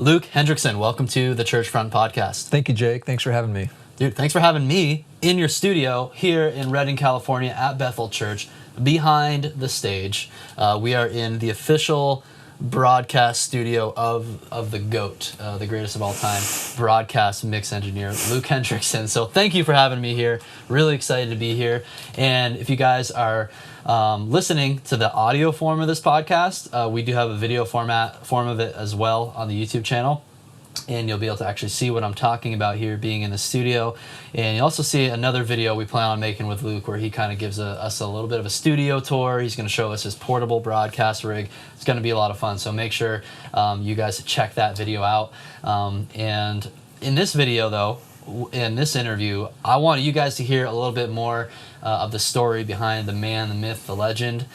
Luke Hendrickson, welcome to the Churchfront podcast. Thank you, Jake. Thanks for having me. Dude, thanks for having me in your studio here in Redding, California at Bethel Church, behind the stage. We are in the official broadcast studio of the GOAT, the greatest of all time, broadcast mix engineer, Luke Hendrickson. So thank you for having me here. Really excited to be here. And if you guys are listening to the audio form of this podcast, we do have a video form of it as well on the YouTube channel. And you'll be able to actually see what I'm talking about here being in the studio. And you'll also see another video we plan on making with Luke where he kind of gives us a little bit of a studio tour. He's going to show us his portable broadcast rig. It's going to be a lot of fun. So make sure you guys check that video out. And in this video, though, in this interview, I want you guys to hear a little bit more of the story behind the man, the myth, the legend.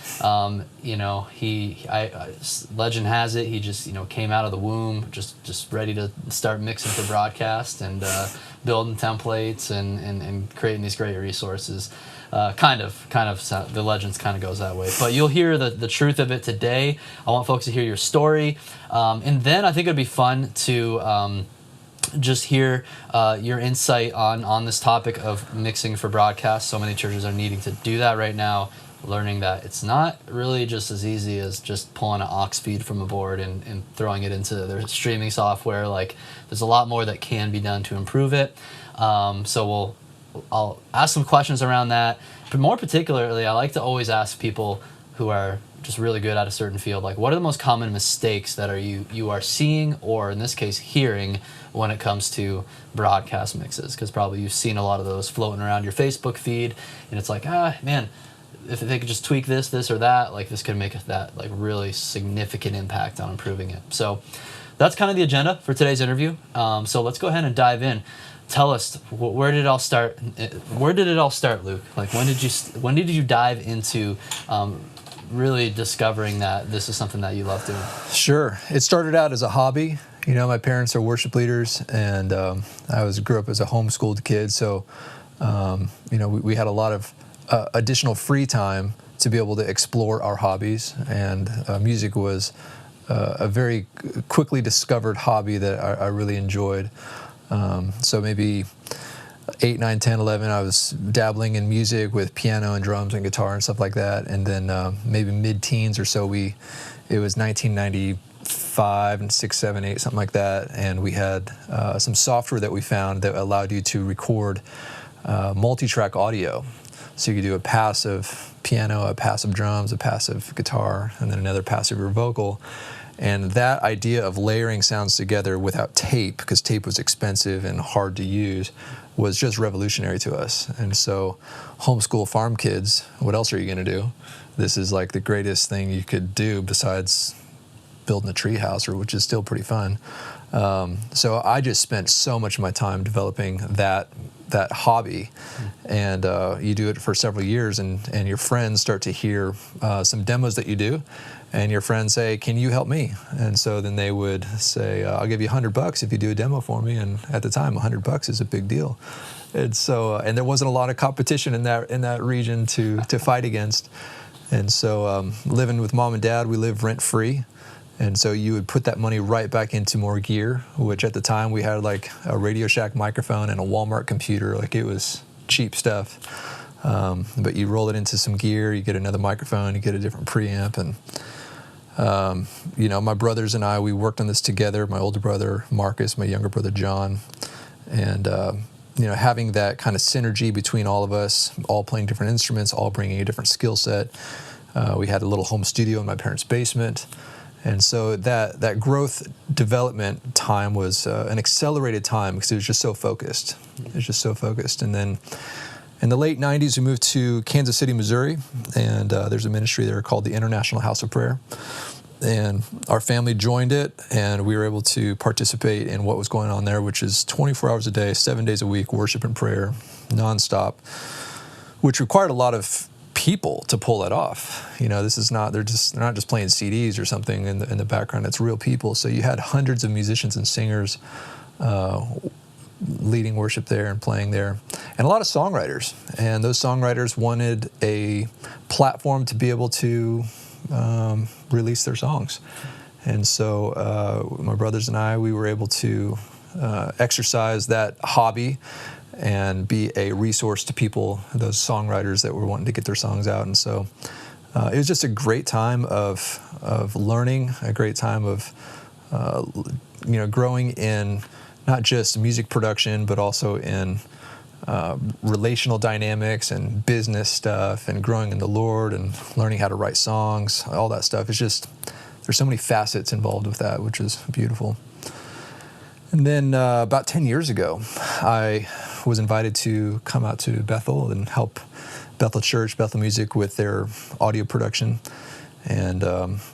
Legend has it, he just came out of the womb, just ready to start mixing for broadcast and building templates and creating these great resources. Kind of the legends kind of goes that way. But you'll hear the truth of it today. I want folks to hear your story, and then I think it'd be fun to just hear your insight on this topic of mixing for broadcast. So many churches are needing to do that right now, learning that it's not really just as easy as just pulling an aux feed from a board and throwing it into their streaming software. Like, there's a lot more that can be done to improve it. So I'll ask some questions around that. But more particularly, I like to always ask people who are just really good at a certain field, like, what are the most common mistakes that you are seeing, or in this case hearing, when it comes to broadcast mixes? Because probably you've seen a lot of those floating around your Facebook feed, and it's like, man, if they could just tweak this or that, like, this could make that like really significant impact on improving it. So that's kind of the agenda for today's interview. So let's go ahead and dive in. Tell us, where did it all start? Where did it all start, Luke? Like, when did you dive into really discovering that this is something that you love doing? Sure. It started out as a hobby. My parents are worship leaders, and I grew up as a homeschooled kid. So, we had a lot of additional free time to be able to explore our hobbies, and music was a very quickly discovered hobby that I really enjoyed. So maybe 8, 9, 10, 11, I was dabbling in music with piano and drums and guitar and stuff like that. And then maybe mid-teens or so, it was 1995 and 6, 7, 8, something like that. And we had some software that we found that allowed you to record multi-track audio. So you could do a passive piano, a passive drums, a passive guitar, and then another passive vocal. And that idea of layering sounds together without tape, because tape was expensive and hard to use, was just revolutionary to us. And so, homeschool farm kids, what else are you going to do? This is like the greatest thing you could do besides building a tree house, which is still pretty fun. So I just spent so much of my time developing that hobby. And you do it for several years, and your friends start to hear some demos that you do. And your friends say, "Can you help me?" And so then they would say, "I'll give you $100 if you do a demo for me." And at the time, $100 is a big deal. And so, and there wasn't a lot of competition in that region to fight against. And so, living with mom and dad, we lived rent free. And so you would put that money right back into more gear, which at the time we had like a Radio Shack microphone and a Walmart computer. Like, it was cheap stuff. But you roll it into some gear, you get another microphone, you get a different preamp, and my brothers and I, we worked on this together. My older brother Marcus, my younger brother John, and having that kind of synergy between all of us, all playing different instruments, all bringing a different skill set. We had a little home studio in my parents' basement, and so that growth development time was an accelerated time because it was just so focused. And then in the late 90s, we moved to Kansas City, Missouri, and there's a ministry there called the International House of Prayer. And our family joined it, and we were able to participate in what was going on there, which is 24 hours a day, 7 days a week, worship and prayer, nonstop, which required a lot of people to pull that off. This is not, they're not just playing CDs or something in the background. It's real people. So you had hundreds of musicians and singers leading worship there and playing there, and a lot of songwriters. And those songwriters wanted a platform to be able to release their songs. And so my brothers and I, we were able to exercise that hobby and be a resource to people, those songwriters that were wanting to get their songs out. And so it was just a great time of learning, a great time of growing in not just music production, but also in relational dynamics and business stuff, and growing in the Lord and learning how to write songs, all that stuff. It's just, there's so many facets involved with that, which is beautiful. And then about 10 years ago, I was invited to come out to Bethel and help Bethel Church, Bethel Music with their audio production. And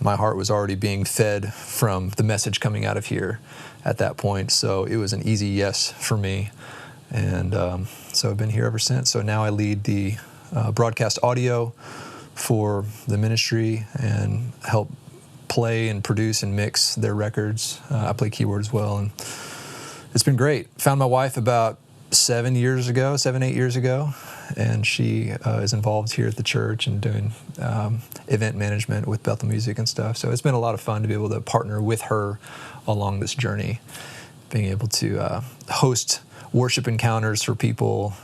my heart was already being fed from the message coming out of here at that point. So it was an easy yes for me. And so I've been here ever since. So now I lead the broadcast audio for the ministry and help play and produce and mix their records. I play keyboard as well. And it's been great. Found my wife about 7, 8 years ago. And she is involved here at the church and doing event management with Bethel Music and stuff. So it's been a lot of fun to be able to partner with her along this journey, being able to host worship encounters for people,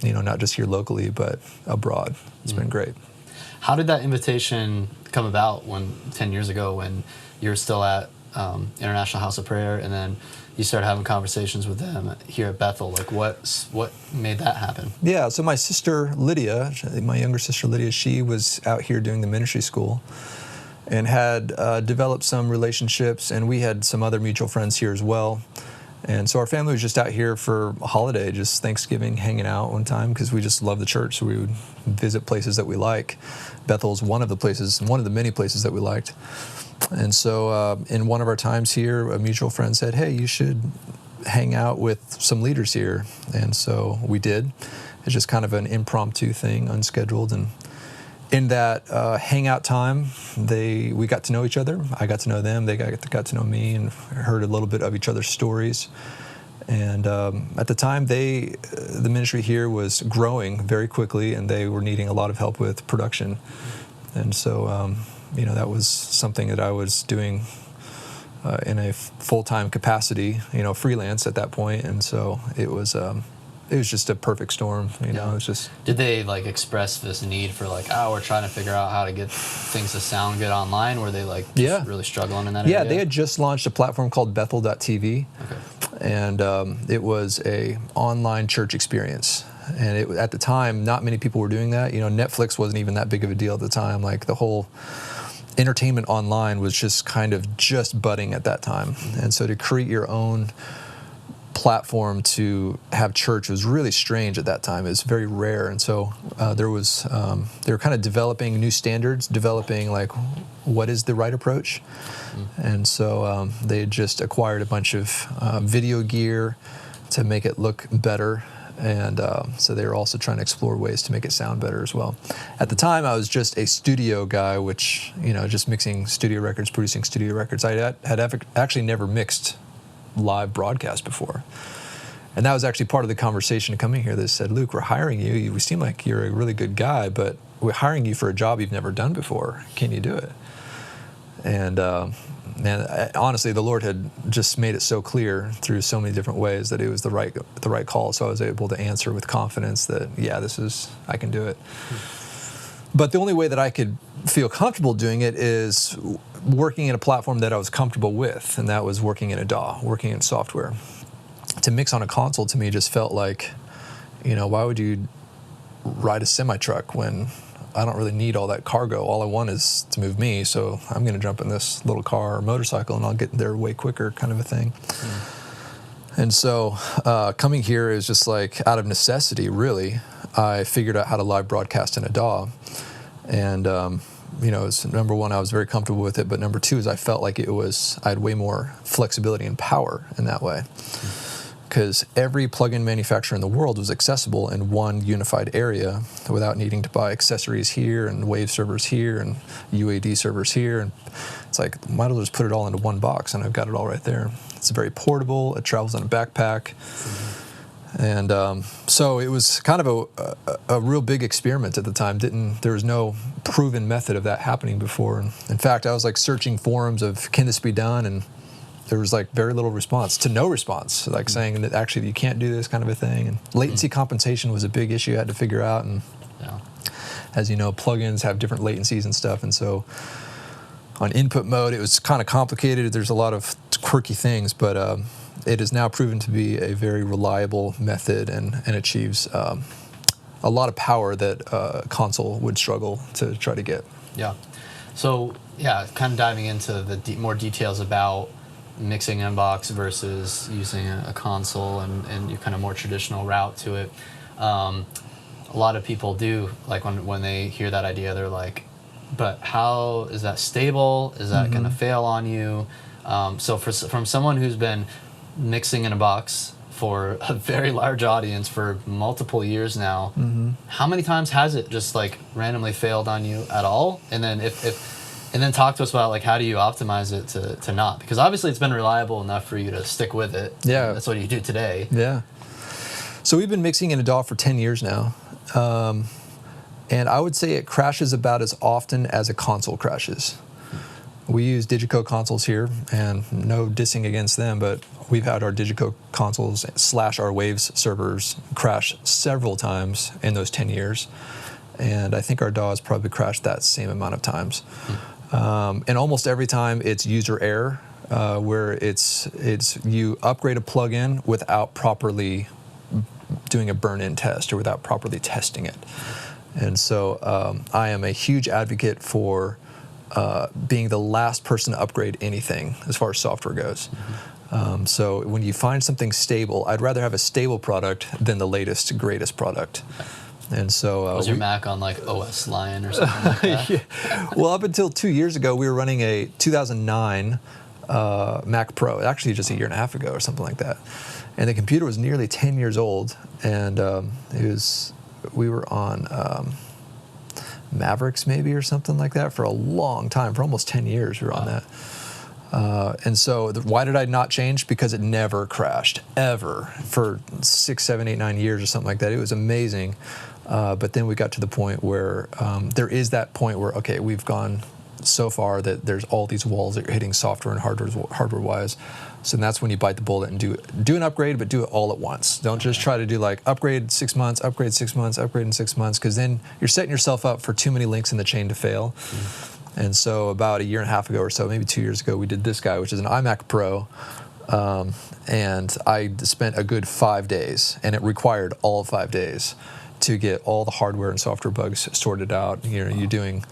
not just here locally, but abroad. It's been great. How did that invitation come about 10 years ago when you were still at International House of Prayer, and then you started having conversations with them here at Bethel? Like, what made that happen? Yeah, so my sister Lydia, my younger sister Lydia, she was out here doing the ministry school and had developed some relationships, and we had some other mutual friends here as well. And so our family was just out here for a holiday, just Thanksgiving, hanging out one time, because we just love the church, so we would visit places that we like. Bethel's one of the many places that we liked. And so in one of our times here, a mutual friend said, hey, you should hang out with some leaders here. And so we did. It's just kind of an impromptu thing, unscheduled. And in that hangout time, we got to know each other. I got to know them. They got to know me and heard a little bit of each other's stories. And at the time, the ministry here was growing very quickly, and they were needing a lot of help with production. And so that was something that I was doing in a full-time capacity, freelance at that point. And so it was just a perfect storm, It was just. Did they express this need for we're trying to figure out how to get things to sound good online? Were they really struggling in that area? Yeah, they had just launched a platform called Bethel.TV. Okay. And it was a online church experience. And at the time, not many people were doing that. Netflix wasn't even that big of a deal at the time. The whole entertainment online was just kind of just budding at that time. And so to create your own platform to have church was really strange at that time. It was very rare. And so they were kind of developing new standards, developing what is the right approach. And so they had just acquired a bunch of video gear to make it look better. And so they were also trying to explore ways to make it sound better as well. At the time, I was just a studio guy, which, just mixing studio records, producing studio records. I had actually never mixed live broadcast before. And that was actually part of the conversation coming here. They said, Luke, we're hiring you. We seem like you're a really good guy, but we're hiring you for a job you've never done before. Can you do it? And honestly, the Lord had just made it so clear through so many different ways that it was the right call. So I was able to answer with confidence that, I can do it. But the only way that I could feel comfortable doing it is working in a platform that I was comfortable with, and that was working in a DAW, working in software. To mix on a console to me just felt like, why would you ride a semi-truck when I don't really need all that cargo? All I want is to move me, so I'm going to jump in this little car or motorcycle and I'll get there way quicker, kind of a thing. And so coming here is just out of necessity, really. I figured out how to live broadcast in a DAW. And, it's, number one, I was very comfortable with it, but number two is I felt like I had way more flexibility and power in that way. Because every plugin manufacturer in the world was accessible in one unified area without needing to buy accessories here and wave servers here and UAD servers here. And it's might as well just put it all into one box and I've got it all right there. It's very portable. It travels in a backpack. And so it was kind of a real big experiment at the time. There was no proven method of that happening before. And in fact, I was like searching forums of can this be done, and there was like very little response to no response, like saying that actually you can't do this kind of a thing. And latency compensation was a big issue I had to figure out. And as you know, plugins have different latencies and stuff. And so on input mode, it was kind of complicated. There's a lot of quirky things, but it is now proven to be a very reliable method and achieves a lot of power that a console would struggle to try to get. Yeah. So, kind of diving into the more details about mixing inbox versus using a console and your kind of more traditional route to it. A lot of people do, like when they hear that idea, they're like, but how is that stable? Is that going to fail on you? So from someone who's been mixing in a box for a very large audience for multiple years now, how many times has it just like randomly failed on you at all? And then and then talk to us about like how do you optimize it to not? Because obviously it's been reliable enough for you to stick with it. Yeah. That's what you do today. Yeah. So we've been mixing in a DAW for 10 years now. And I would say it crashes about as often as a console crashes. We use Digico consoles here, and no dissing against them, but we've had our Digico consoles / our Waves servers crash several times in those 10 years. And I think our DAW has probably crashed that same amount of times. And almost every time it's user error, where it's you upgrade a plugin without properly doing a burn-in test or without properly testing it. And so I am a huge advocate for being the last person to upgrade anything as far as software goes. So when you find something stable, I'd rather have a stable product than the latest, greatest product. And so was your Mac on like OS Lion or something like that? Yeah. Well, up until 2 years ago, we were running a 2009 Mac Pro, actually just a year and a half ago or something like that. And the computer was nearly 10 years old, and we were on Mavericks maybe or something like that for a long time, for almost 10 years we were on that. And so why did I not change? Because it never crashed, ever, for 6, 7, 8, 9 years or something like that. It was amazing. But then we got to the point where there is that point where, okay, we've gone so far that there's all these walls that you're hitting software and hardware-wise. So that's when you bite the bullet and do an upgrade, but do it all at once. Don't just try to do like upgrade 6 months, upgrade 6 months, upgrade in 6 months, because then you're setting yourself up for too many links in the chain to fail. And so about a year and a half ago or so, maybe 2 years ago, we did this guy, which is an iMac Pro. And I spent a good 5 days, and it required all 5 days to get all the hardware and software bugs sorted out. You're doing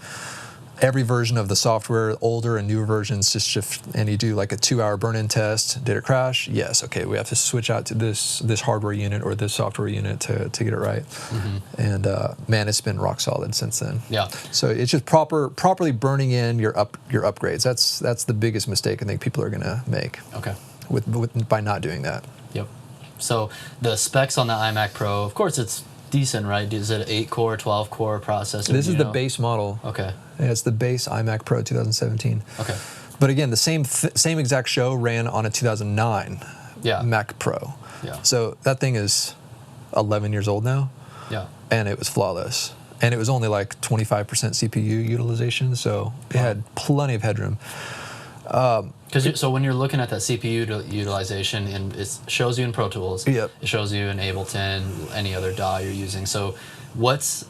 every version of the software, older and newer versions, and you do like a 2-hour burn-in test. Did it crash? Yes. Okay, we have to switch out to this hardware unit or this software unit to get it right. And man, it's been rock solid since then. Yeah. So it's just properly burning in your upgrades. That's the biggest mistake I think people are gonna make. Okay. By not doing that. Yep. So the specs on the iMac Pro, of course, it's decent, right? Is it an 8-core, 12-core processor? This is the base model. Okay. Yeah, it's the base iMac Pro 2017. Okay. But again, the same exact show ran on a 2009 Mac Pro. Yeah. So that thing is 11 years old now. Yeah. And it was flawless. And it was only like 25% CPU utilization, so it had plenty of headroom. So when you're looking at that CPU utilization, and it shows you in Pro Tools, Yep. It shows you in Ableton, any other DAW you're using. So what's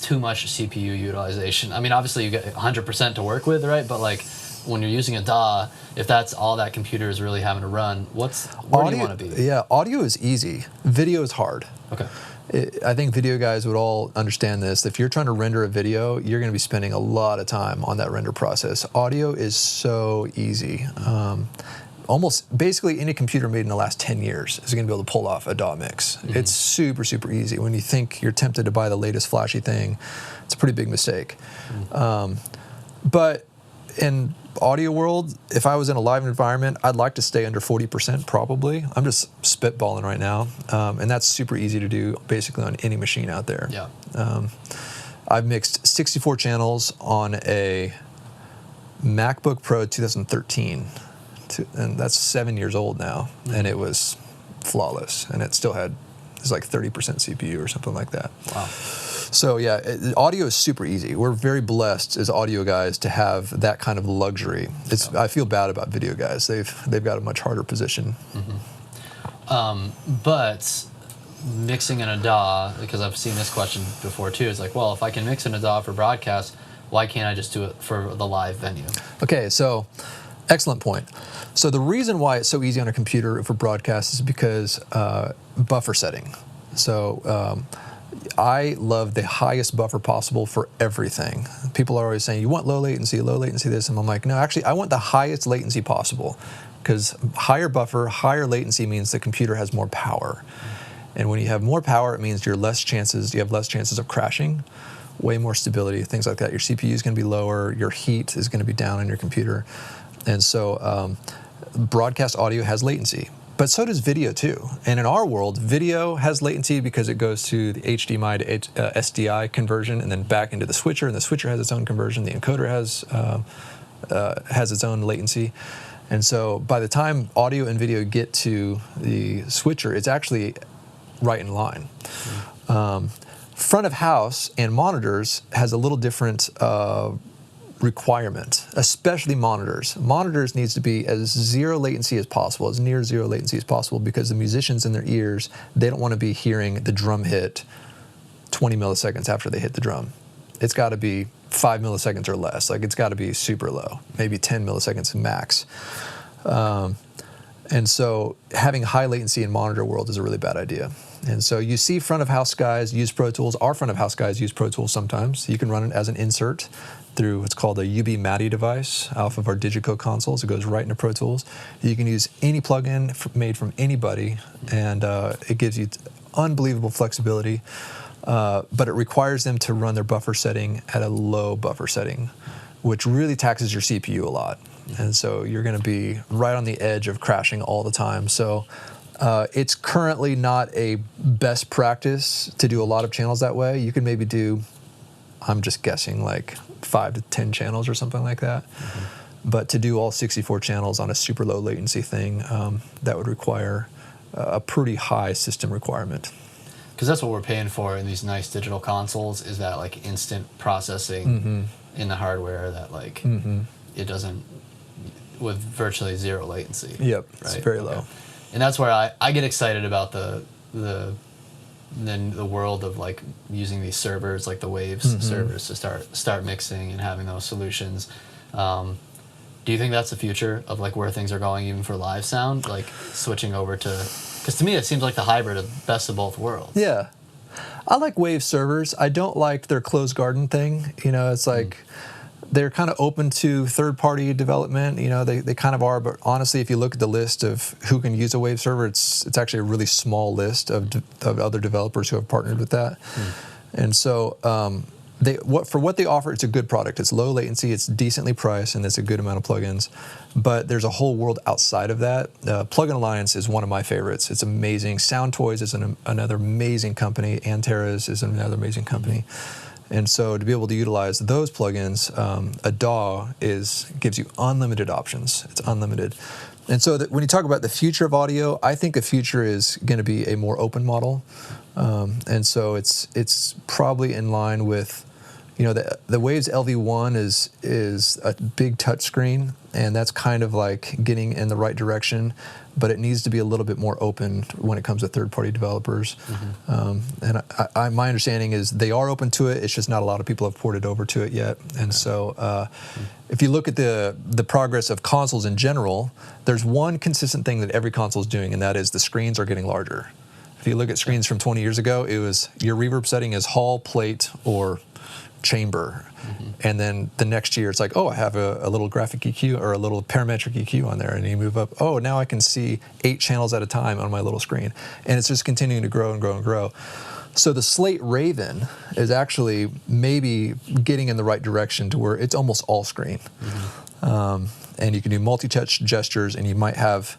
too much CPU utilization? I mean, obviously you get 100% to work with, right? But like when you're using a DAW, if that's all that computer is really having to run, where do you want to be? Yeah, audio is easy. Video is hard. Okay. I think video guys would all understand this. If you're trying to render a video, you're going to be spending a lot of time on that render process. Audio is so easy. Almost basically any computer made in the last 10 years is going to be able to pull off a DAW mix. It's super, super easy. When you think you're tempted to buy the latest flashy thing, it's a pretty big mistake. But in audio world, if I was in a live environment, I'd like to stay under 40% probably. I'm just spitballing right now. And that's super easy to do basically on any machine out there. Yeah. I've mixed 64 channels on a MacBook Pro 2013. And that's 7 years old now. And it was flawless. And it still had is like 30% CPU or something like that. Wow. So yeah, audio is super easy. We're very blessed as audio guys to have that kind of luxury. I feel bad about video guys. They've got a much harder position. But mixing in a DAW, because I've seen this question before too, is like, well, if I can mix in a DAW for broadcast, why can't I just do it for the live venue? Okay, so excellent point. So the reason why it's so easy on a computer for broadcast is because buffer setting. So I love the highest buffer possible for everything. People are always saying, you want low latency this, and I'm like, no, actually, I want the highest latency possible, because higher buffer, higher latency means the computer has more power. And when you have more power, it means you have less chances of crashing, way more stability, things like that. Your CPU is going to be lower, your heat is going to be down on your computer. And so broadcast audio has latency, but so does video too. And in our world, video has latency because it goes to the HDMI to SDI conversion and then back into the switcher, and the switcher has its own conversion. The encoder has its own latency. And so by the time audio and video get to the switcher, it's actually right in line. Front of house and monitors has a little different requirement, especially monitors. Monitors needs to be as zero latency as possible, as near zero latency as possible, because the musicians in their ears, they don't want to be hearing the drum hit 20 milliseconds after they hit the drum. It's got to be 5 milliseconds or less. Like, it's got to be super low, maybe 10 milliseconds max. And so having high latency in monitor world is a really bad idea. And so you see front of house guys use Pro Tools. Our front of house guys use Pro Tools sometimes. You can run it as an insert through what's called a UB MADI device off of our Digico consoles. It goes right into Pro Tools. You can use any plugin made from anybody, and it gives you unbelievable flexibility. But it requires them to run their buffer setting at a low buffer setting, which really taxes your CPU a lot. And so you're going to be right on the edge of crashing all the time. So it's currently not a best practice to do a lot of channels that way. You can maybe do, I'm just guessing, like 5 to 10 channels or something like that. But to do all 64 channels on a super low latency thing, that would require a pretty high system requirement. Because that's what we're paying for in these nice digital consoles, is that like instant processing in the hardware that like it doesn't, with virtually zero latency. Yep, right? It's very low. And that's where I get excited about the world of like using these servers, like the Waves servers, to start mixing and having those solutions. Do you think that's the future of like where things are going, even for live sound, like switching over to? Because to me, it seems like the hybrid of best of both worlds. Yeah, I like Wave servers. I don't like their closed garden thing. You know, it's like. They're kind of open to third-party development. You know, they kind of are, but honestly, if you look at the list of who can use a Wave server, it's actually a really small list of other developers who have partnered with that. And so for what they offer, it's a good product. It's low latency, it's decently priced, and it's a good amount of plugins. But there's a whole world outside of that. Plugin Alliance is one of my favorites. It's amazing. Sound Toys is another amazing company. Antares is another amazing company. And so to be able to utilize those plugins, a DAW gives you unlimited options. It's unlimited. And so when you talk about the future of audio, I think the future is going to be a more open model. And so it's probably in line with, you know, the Waves LV1 is a big touch screen, and that's kind of like getting in the right direction, but it needs to be a little bit more open when it comes to third-party developers. And my understanding is they are open to it. It's just not a lot of people have ported over to it yet. And so if you look at the progress of consoles in general, there's one consistent thing that every console is doing, and that is the screens are getting larger. If you look at screens from 20 years ago, it was your reverb setting is hall, plate, or chamber. And then the next year it's like, oh, I have a little graphic EQ or a little parametric EQ on there, and you move up, oh, now I can see 8 channels at a time on my little screen. And it's just continuing to grow and grow and grow. So the Slate Raven is actually maybe getting in the right direction to where it's almost all screen. And you can do multi-touch gestures, and you might have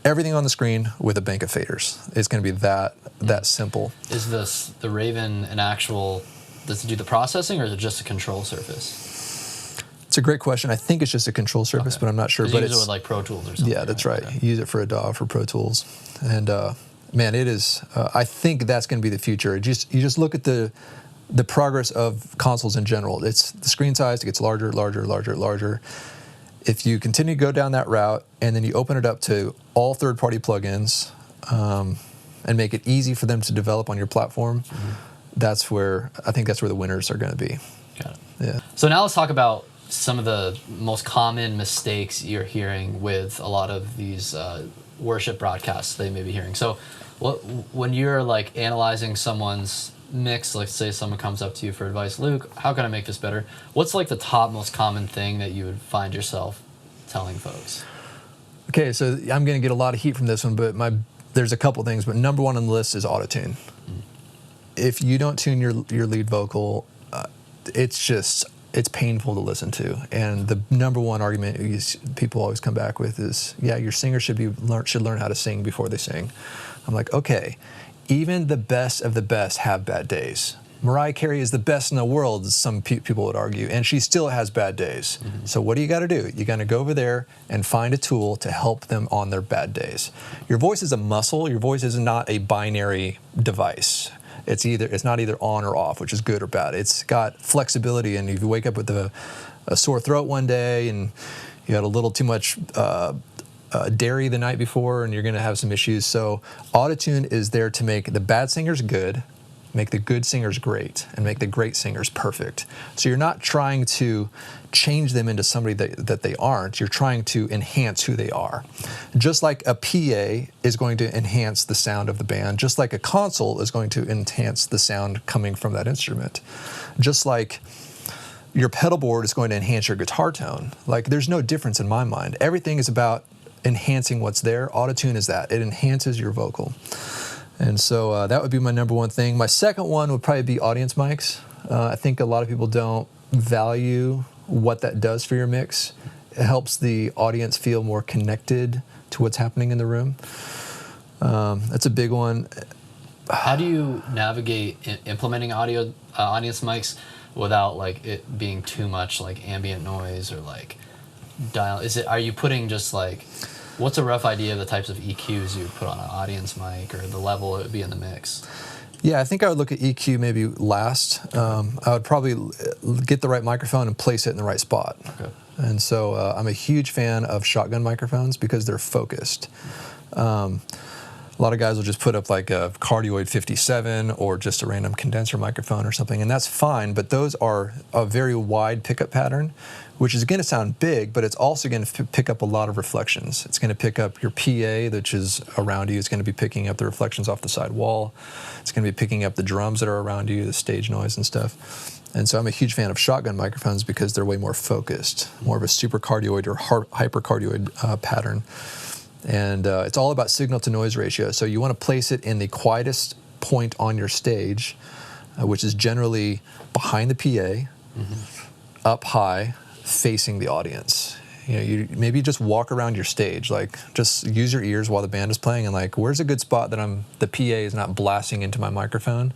everything on the screen with a bank of faders. It's going to be that simple. Is the Raven an actual? Does it do the processing, or is it just a control surface? It's a great question. I think it's just a control surface, but I'm not sure. But you use it with like Pro Tools or something. Yeah, that's right. Use it for a DAW for Pro Tools, and man, it is. I think that's going to be the future. You just look at the progress of consoles in general. It's the screen size, it gets larger, larger, larger, larger. If you continue to go down that route and then you open it up to all third-party plugins and make it easy for them to develop on your platform, that's where the winners are going to be. Got it. Yeah. So now let's talk about some of the most common mistakes you're hearing with a lot of these worship broadcasts they may be hearing. So when you're like analyzing someone's mix, like say someone comes up to you for advice, Luke, how can I make this better? What's like the top most common thing that you would find yourself telling folks? Okay, so I'm going to get a lot of heat from this one, but there's a couple things, but number one on the list is Autotune. If you don't tune your lead vocal, it's painful to listen to. And the number one argument people always come back with is, yeah, your singer should learn how to sing before they sing. I'm like, okay, even the best of the best have bad days. Mariah Carey is the best in the world, some people would argue, and she still has bad days. So what do you got to do? You got to go over there and find a tool to help them on their bad days. Your voice is a muscle. Your voice is not a binary device. It's not either on or off, which is good or bad. It's got flexibility, and if you wake up with a sore throat one day and you had a little too much dairy the night before, and you're going to have some issues. So Autotune is there to make the bad singers good, make the good singers great, and make the great singers perfect. So you're not trying to change them into somebody that they aren't. You're trying to enhance who they are. Just like a PA is going to enhance the sound of the band, just like a console is going to enhance the sound coming from that instrument. Just like your pedal board is going to enhance your guitar tone. Like, there's no difference in my mind. Everything is about enhancing what's there. Autotune is that. It enhances your vocal. And so that would be my number one thing. My second one would probably be audience mics. I think a lot of people don't value what that does for your mix. It helps the audience feel more connected to what's happening in the room. That's a big one. How do you navigate implementing audience mics without like it being too much like ambient noise or like dial? Are you putting just like, what's a rough idea of the types of EQs you would put on an audience mic or the level it would be in the mix? Yeah, I think I would look at EQ maybe last. I would probably get the right microphone and place it in the right spot. Okay. And so I'm a huge fan of shotgun microphones because they're focused. A lot of guys will just put up like a cardioid 57 or just a random condenser microphone or something, and that's fine, but those are a very wide pickup pattern, which is going to sound big, but it's also going to pick up a lot of reflections. It's going to pick up your PA, which is around you. It's going to be picking up the reflections off the side wall. It's going to be picking up the drums that are around you, the stage noise and stuff. And so I'm a huge fan of shotgun microphones because they're way more focused, more of a supercardioid or hypercardioid pattern. And it's all about signal to noise ratio. So you want to place it in the quietest point on your stage, which is generally behind the PA, up high, facing the audience. You maybe just walk around your stage, like just use your ears while the band is playing, and like, where's a good spot that the PA is not blasting into my microphone,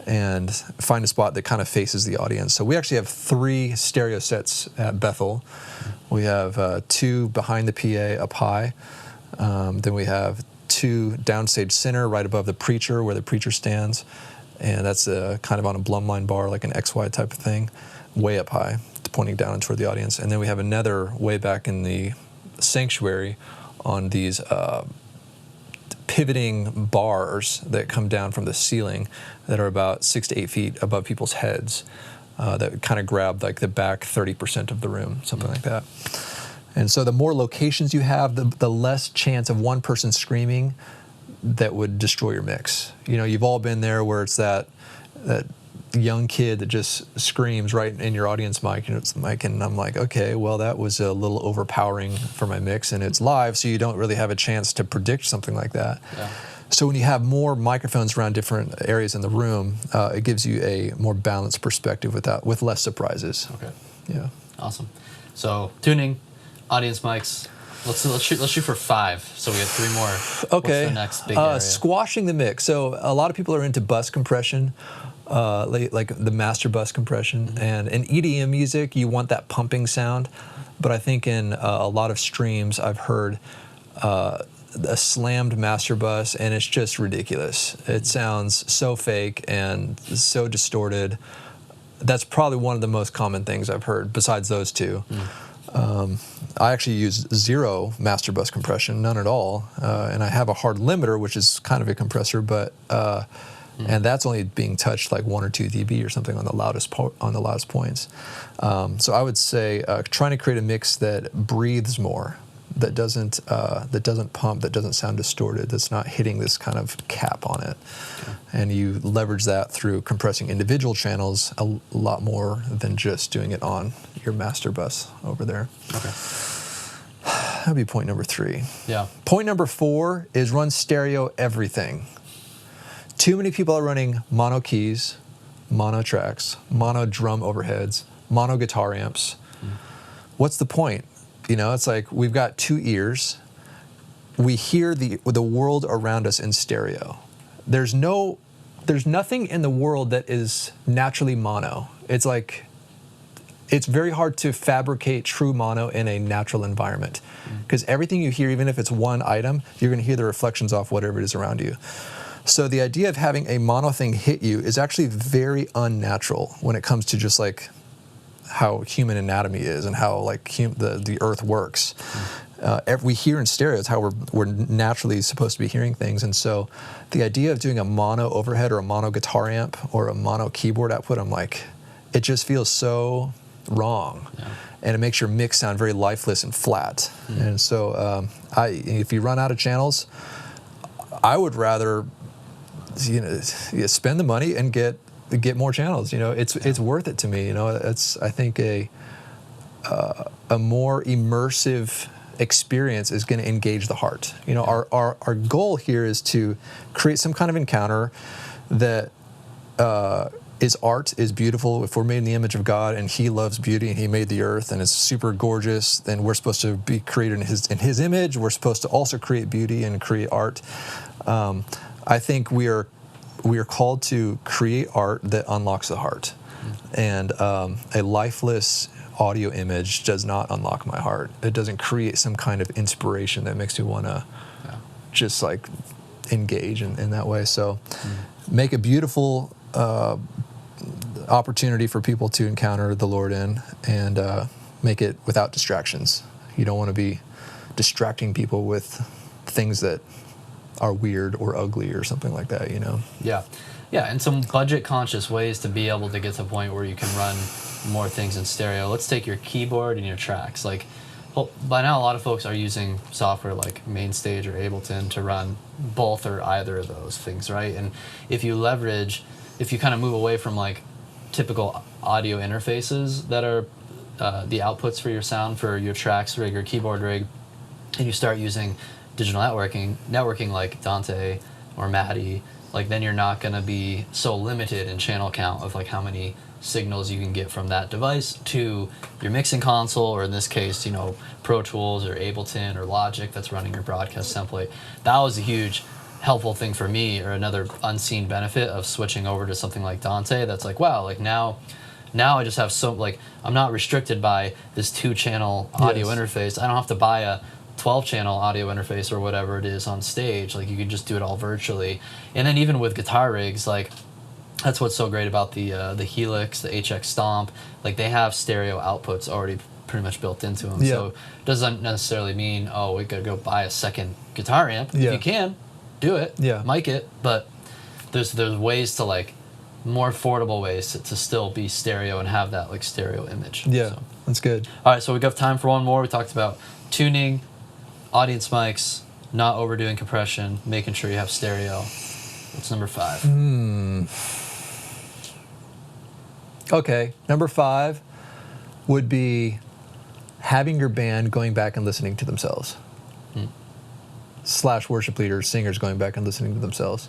and find a spot that kind of faces the audience. So we actually have 3 stereo sets at Bethel. We have 2 behind the PA up high. Then we have 2 downstage center right above the preacher where the preacher stands. And that's kind of on a Blumline bar, like an XY type of thing, way up high, pointing down toward the audience. And then we have another way back in the sanctuary on these pivoting bars that come down from the ceiling that are about 6 to 8 feet above people's heads that kind of grab like the back 30% of the room, something like that. And so the more locations you have, the less chance of one person screaming that would destroy your mix. You've all been there where it's that young kid that just screams right in your audience mic, it's the mic, and I'm like, okay, well, that was a little overpowering for my mix, and it's live, so you don't really have a chance to predict something like that. Yeah. So when you have more microphones around different areas in the room, it gives you a more balanced perspective with less surprises. Okay. Yeah. Awesome. So tuning, audience mics. Let's shoot for 5. So we have 3 more. Okay. What's the next big area? Squashing the mix. So a lot of people are into bus compression, like the master bus compression, and in EDM music you want that pumping sound. But I think in a lot of streams I've heard a slammed master bus, and it's just ridiculous. It sounds so fake and so distorted. That's probably one of the most common things I've heard besides those two. I actually use zero master bus compression, none at all, and I have a hard limiter, which is kind of a compressor, but and that's only being touched like 1 or 2 dB or something on the loudest points. So I would say trying to create a mix that breathes more, that doesn't pump, that doesn't sound distorted, that's not hitting this kind of cap on it. Okay. And you leverage that through compressing individual channels a lot more than just doing it on your master bus over there. Okay. That'd be point number 3. Yeah. Point number 4 is run stereo everything. Too many people are running mono keys, mono tracks, mono drum overheads, mono guitar amps. What's the point? You know, it's like we've got 2 ears. We hear the world around us in stereo. There's nothing in the world that is naturally mono. It's like it's very hard to fabricate true mono in a natural environment because everything you hear, even if it's one item, you're going to hear the reflections off whatever it is around you. So the idea of having a mono thing hit you is actually very unnatural when it comes to just like how human anatomy is and how like the earth works. We hear in stereo is how we're naturally supposed to be hearing things. And so the idea of doing a mono overhead or a mono guitar amp or a mono keyboard output, I'm like, it just feels so wrong. Yeah. And it makes your mix sound very lifeless and flat. And so if you run out of channels, I would rather spend the money and get more channels. You know, it's worth it to me. You know, it's I think a more immersive experience is going to engage the heart. You know, our goal here is to create some kind of encounter that is art, is beautiful. If we're made in the image of God and He loves beauty and He made the earth and it's super gorgeous, then we're supposed to be created in His image. We're supposed to also create beauty and create art. I think we are called to create art that unlocks the heart, and a lifeless audio image does not unlock my heart. It doesn't create some kind of inspiration that makes me want to just like engage in that way. So make a beautiful opportunity for people to encounter the Lord in, and make it without distractions. You don't want to be distracting people with things that are weird or ugly or something like that, you know? Yeah, and some budget-conscious ways to be able to get to a point where you can run more things in stereo. Let's take your keyboard and your tracks. Like, by now, a lot of folks are using software like MainStage or Ableton to run both or either of those things, right? And if you kind of move away from like typical audio interfaces that are the outputs for your sound for your tracks rig or keyboard rig, and you start using digital networking like Dante or Maddie, like then you're not going to be so limited in channel count of like how many signals you can get from that device to your mixing console, or in this case, you know, Pro Tools or Ableton or Logic that's running your broadcast template. That was a huge helpful thing for me, or another unseen benefit of switching over to something like Dante. That's like, wow, like now I just have I'm not restricted by this 2-channel audio interface. I don't have to buy a 12-channel audio interface or whatever it is on stage. Like, you can just do it all virtually. And then even with guitar rigs, like, that's what's so great about the Helix, the HX Stomp. Like, they have stereo outputs already pretty much built into them. So it doesn't necessarily mean, we gotta go buy a second guitar amp. If you can, do it, mic it. But there's ways to, like, more affordable ways to still be stereo and have that, like, stereo image. So that's good. All right, so we got time for one more. We talked about tuning, audience mics, not overdoing compression, making sure you have stereo. What's number 5? Okay, number 5 would be having your band going back and listening to themselves. / worship leaders, singers going back and listening to themselves.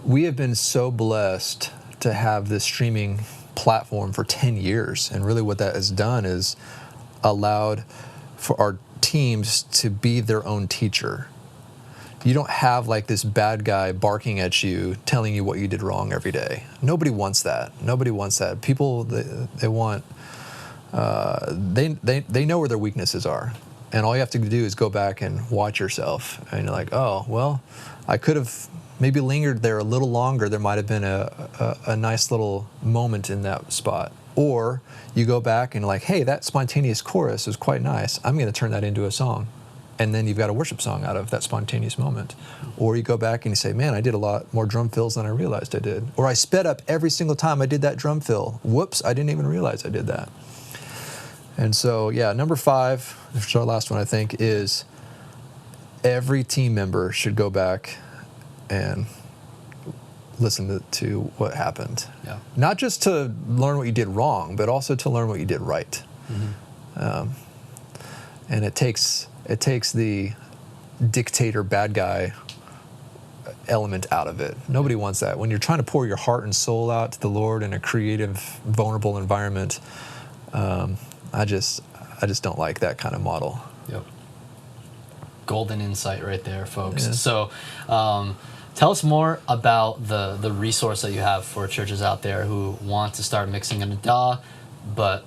We have been so blessed to have this streaming platform for 10 years. And really what that has done is allowed for our teams to be their own teacher. You don't have like this bad guy barking at you, telling you what you did wrong every day. Nobody wants that. People, they want, they know where their weaknesses are. And all you have to do is go back and watch yourself. And you're like, oh, well, I could have maybe lingered there a little longer. There might have been a nice little moment in that spot. Or you go back and like, hey, that spontaneous chorus is quite nice. I'm going to turn that into a song. And then you've got a worship song out of that spontaneous moment. Or you go back and you say, man, I did a lot more drum fills than I realized I did. Or I sped up every single time I did that drum fill. Whoops, I didn't even realize I did that. And so, yeah, number 5, which is our last one, I think, is every team member should go back and listen to what happened. Yeah. Not just to learn what you did wrong, but also to learn what you did right. Mm-hmm. And it takes the dictator bad guy element out of it. Nobody wants that. When you're trying to pour your heart and soul out to the Lord in a creative, vulnerable environment, I just don't like that kind of model. Yep. Golden insight right there, folks. Yeah. So tell us more about the resource that you have for churches out there who want to start mixing in a DAW, but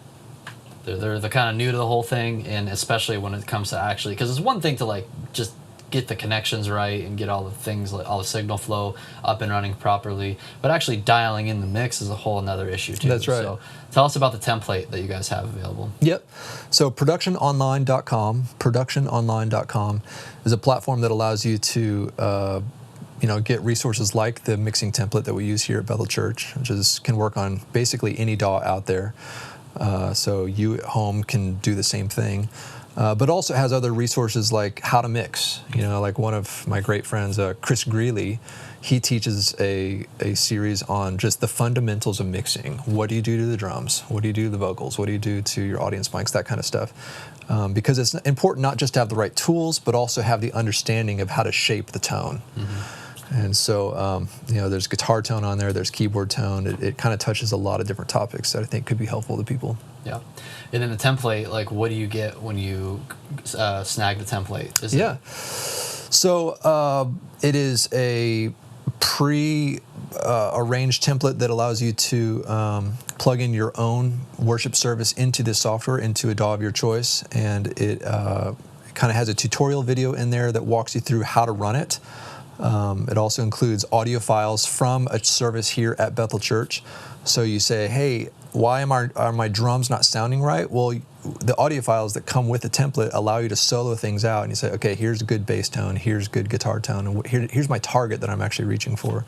they're kind of new to the whole thing, and especially when it comes to actually, because it's one thing to like just get the connections right and get all the things, like all the signal flow up and running properly, but actually dialing in the mix is a whole another issue too. That's right. So tell us about the template that you guys have available. Yep. So productiononline.com is a platform that allows you to get resources like the mixing template that we use here at Bethel Church, which can work on basically any DAW out there. So you at home can do the same thing. But also has other resources like how to mix. Like one of my great friends, Chris Greeley, he teaches a series on just the fundamentals of mixing. What do you do to the drums? What do you do to the vocals? What do you do to your audience mics? That kind of stuff. Because it's important not just to have the right tools, but also have the understanding of how to shape the tone. Mm-hmm. And so, there's guitar tone on there, there's keyboard tone. It kind of touches a lot of different topics that I think could be helpful to people. Yeah. And then the template, like, what do you get when you snag the template? So it is a pre-arranged template that allows you to plug in your own worship service into this software, into a DAW of your choice. And it kind of has a tutorial video in there that walks you through how to run it. It also includes audio files from a service here at Bethel Church. So you say, hey, why are my drums not sounding right? Well, the audio files that come with the template allow you to solo things out. And you say, okay, here's a good bass tone, here's good guitar tone, and here's my target that I'm actually reaching for.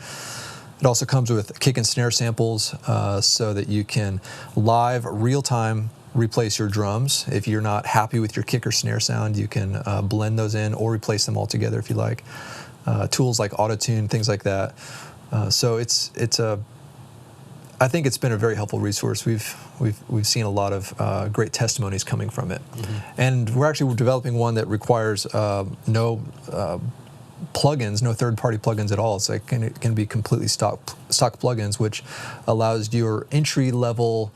It also comes with kick and snare samples so that you can live, real-time replace your drums. If you're not happy with your kick or snare sound, you can blend those in or replace them altogether if you like. Tools like Autotune, things like that. So I think it's been a very helpful resource. We've seen a lot of great testimonies coming from it, mm-hmm. And we're developing one that requires no plugins, no third-party plugins at all. So it can be completely stock plugins, which allows your entry-level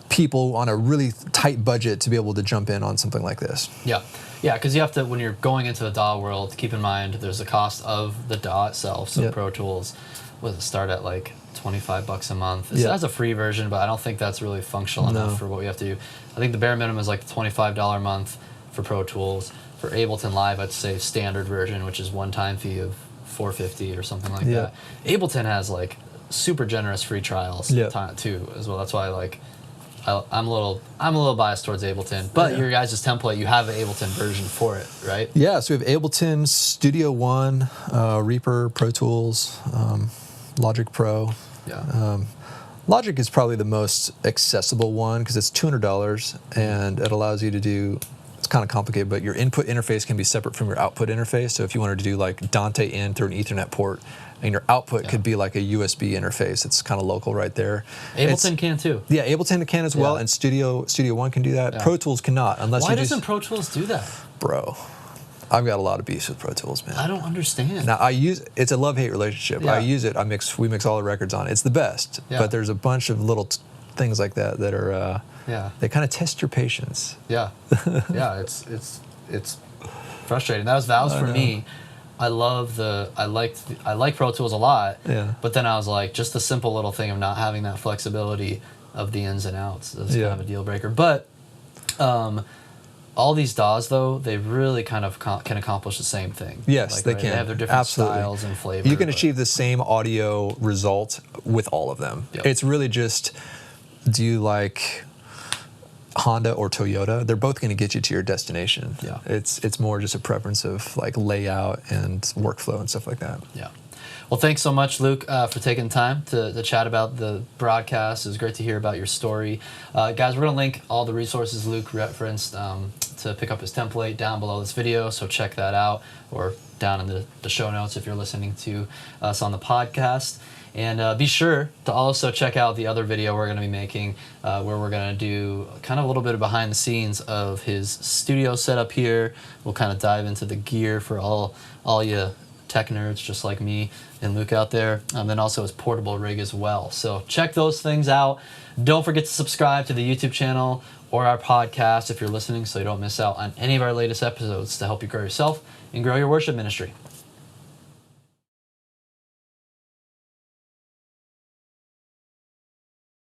people on a really tight budget to be able to jump in on something like this. Yeah. Yeah, because you have to, when you're going into the DAW world, keep in mind there's the cost of the DAW itself. So Pro Tools was start at like $25 a month. It has a free version, but I don't think that's really functional enough for what we have to do. I think the bare minimum is like the $25 a month for Pro Tools. For Ableton Live, I'd say standard version, which is one-time fee of $450 or something like that. Ableton has like super generous free trials too as well. That's why I'm a little biased towards Ableton, but your guys' template, you have an Ableton version for it, right? Yeah, so we have Ableton, Studio One, Reaper, Pro Tools, Logic Pro. Yeah. Logic is probably the most accessible one because it's $200 and it allows you to do, it's kind of complicated, but your input interface can be separate from your output interface. So if you wanted to do like Dante in through an Ethernet port, and your output could be like a USB interface. It's kind of local right there. Ableton can too. Yeah, Ableton can as well, and Studio One can do that. Yeah. Pro Tools cannot unless Why doesn't Pro Tools do that? Bro, I've got a lot of beefs with Pro Tools, man. I don't understand. Now it's a love-hate relationship. Yeah. I use it. We mix all the records on it. It's the best. Yeah. But there's a bunch of little things like that that are they kind of test your patience. Yeah. Yeah, it's frustrating. That was Val's for me. I like Pro Tools a lot, but then I was like, just the simple little thing of not having that flexibility of the ins and outs is kind of a deal breaker. But all these DAWs, though, they really kind of can accomplish the same thing. Yes, they right? can. They have their different Absolutely. styles and flavors. You can achieve the same audio result with all of them. Yep. It's really just, do you like Honda or Toyota? They're both going to get you to your destination. Yeah. It's more just a preference of like layout and workflow and stuff like that. Yeah. Well, thanks so much, Luke, for taking time to chat about the broadcast. It was great to hear about your story. Guys, we're going to link all the resources Luke referenced to pick up his template down below this video, so check that out, or down in the show notes if you're listening to us on the podcast. And be sure to also check out the other video we're going to be making, where we're going to do kind of a little bit of behind the scenes of his studio setup here. We'll kind of dive into the gear for all you tech nerds just like me and Luke out there, and then also his portable rig as well. So check those things out. Don't forget to subscribe to the YouTube channel or our podcast if you're listening, so you don't miss out on any of our latest episodes to help you grow yourself and grow your worship ministry.